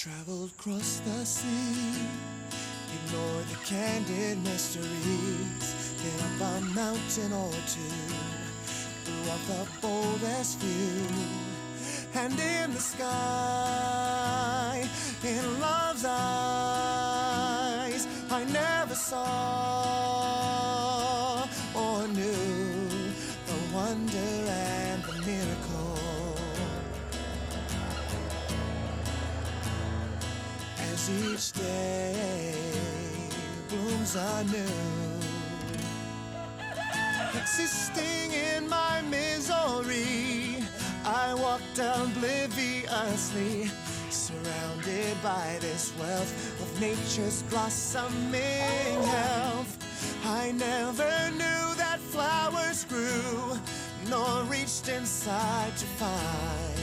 Traveled across the sea, ignored the candid mysteries, been up a mountain or two, blew off the boldest view, and in the sky, in love's eyes, I never saw or knew the wonder and the miracle. As each day blooms anew, existing in my misery, I walked obliviously, surrounded by this wealth of nature's blossoming health. I never knew that flowers grew, nor reached inside to find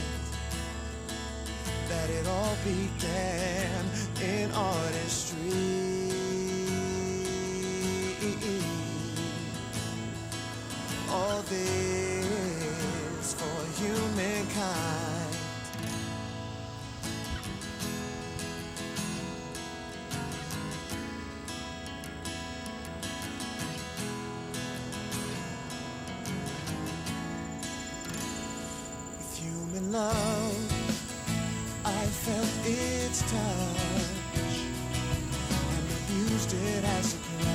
that it all began in artistry. All this for humankind. With human love, I felt its touch and abused it as a crutch.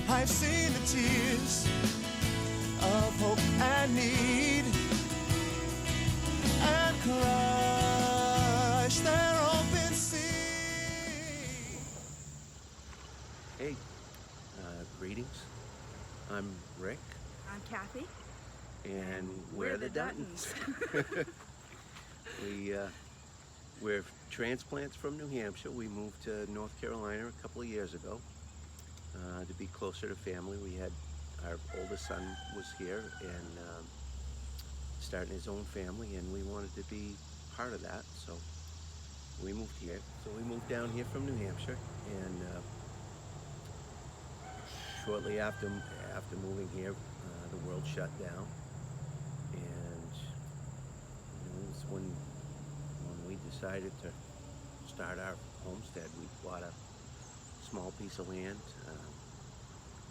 I've seen the tears of hope and need and crush their open sea. Hey, greetings. I'm Rick. I'm Kathy. And we're the Duntons. We're transplants from New Hampshire. We moved to North Carolina a couple of years ago to be closer to family. We had our oldest son was here and starting his own family, and we wanted to be part of that. So we moved here. So we moved down here from New Hampshire, and shortly after moving here, the world shut down. And it was when we decided to start our homestead. We bought a small piece of land.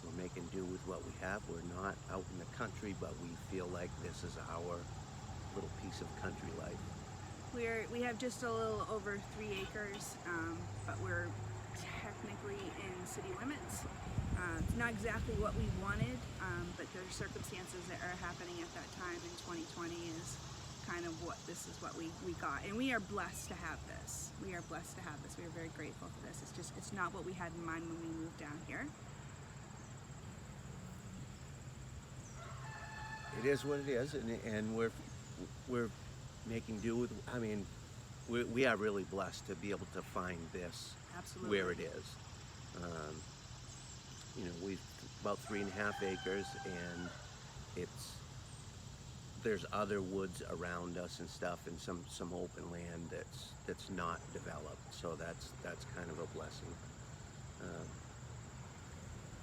We're making do with what we have. We're not out in the country, but we feel like this is our little piece of country life. We have just a little over 3 acres, but we're technically in city limits. It's not exactly what we wanted, but there are circumstances that are happening at that time in 2020 is kind of what this is what we got. And we are blessed to have this. We are blessed to have this. We are very grateful for this. It's not what we had in mind when we moved down here. It is what it is, and we're making do with. I mean, we are really blessed to be able to find this. Absolutely. Where it is. We've about 3.5 acres, and there's other woods around us and stuff, and some open land that's not developed. So that's kind of a blessing.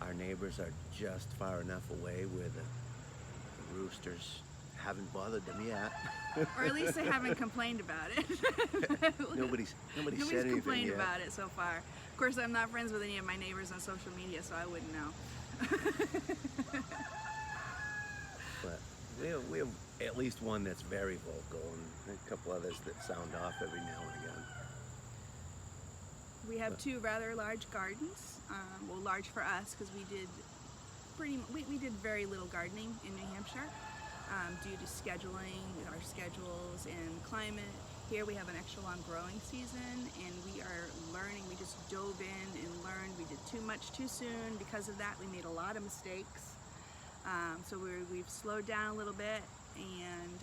Our neighbors are just far enough away where the roosters haven't bothered them yet. Or at least they haven't complained about it. Nobody's said anything complained yet. about it so far. Of course, I'm not friends with any of my neighbors on social media, so I wouldn't know. But we have at least one that's very vocal, and a couple others that sound off every now and again. We have 2 rather large gardens. Well, large for us because we did very little gardening in New Hampshire due to scheduling, our schedules, and climate. Here we have an extra long growing season, and we are learning. We just dove in and learned. We did too much too soon. Because of that, we made a lot of mistakes. So we've slowed down a little bit and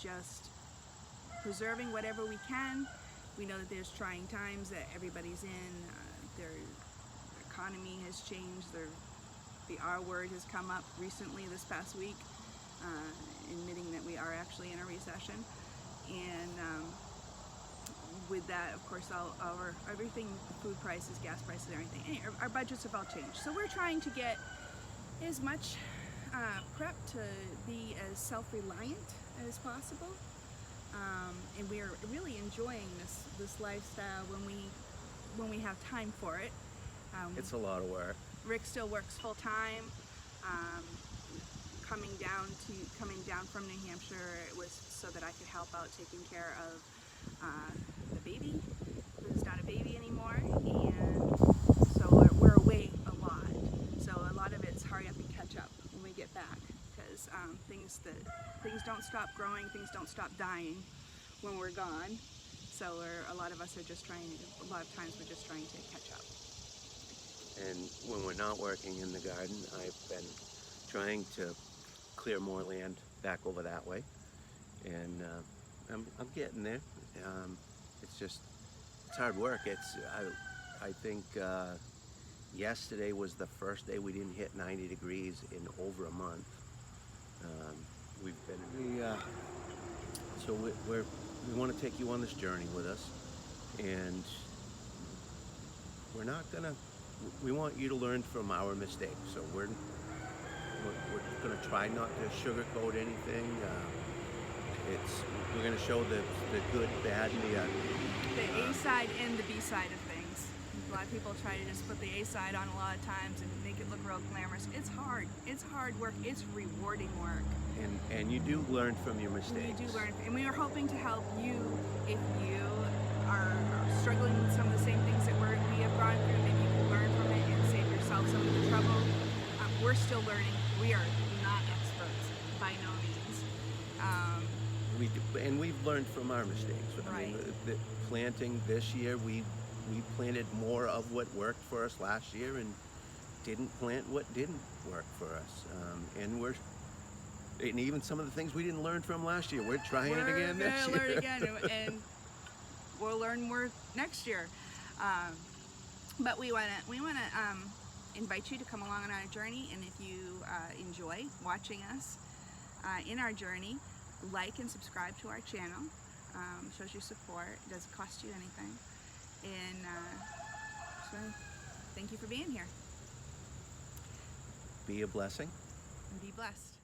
just preserving whatever we can. We know that there's trying times that everybody's in. Their economy has changed. The R word has come up recently this past week, admitting that we are actually in a recession. And with that, of course, everything, food prices, gas prices, everything, our budgets have all changed. So we're trying to get as much prep to be as self-reliant as possible. and we are really enjoying this lifestyle when we have time for it. It's a lot of work. Rick still works full time. Coming down from New Hampshire, it was so that I could help out taking care of the baby, who's not a baby anymore, and so we're away a lot. So a lot of it's hurry up and catch up when we get back, because things don't stop growing, things don't stop dying when we're gone. So a lot of times we're just trying to catch up. And when we're not working in the garden, I've been trying to clear more land back over that way, and I'm getting there. It's hard work. I think yesterday was the first day we didn't hit 90 degrees in over a month. So we want to take you on this journey with us, and we want you to learn from our mistakes. So we're going to try not to sugarcoat anything. We're going to show the good, bad, and the A side and the B side of things. A lot of people try to just put the A side on a lot of times and make it look real glamorous. It's hard. It's hard work. It's rewarding work. And you do learn from your mistakes. We do learn, and we are hoping to help you if you are struggling with some of the same things that we have gone through. Maybe you can learn from it and save yourself some of the trouble. We're still learning. We are not experts by no means. And we've learned from our mistakes. Right. I mean, the planting this year, we planted more of what worked for us last year and didn't plant what didn't work for us. And even some of the things we didn't learn from last year, we're trying it again this year. We're gonna learn again, and we'll learn more next year. But we wanna invite you to come along on our journey, and if you enjoy watching us in our journey, like and subscribe to our channel. Shows your support. It doesn't cost you anything. And so thank you for being here. Be a blessing. And be blessed.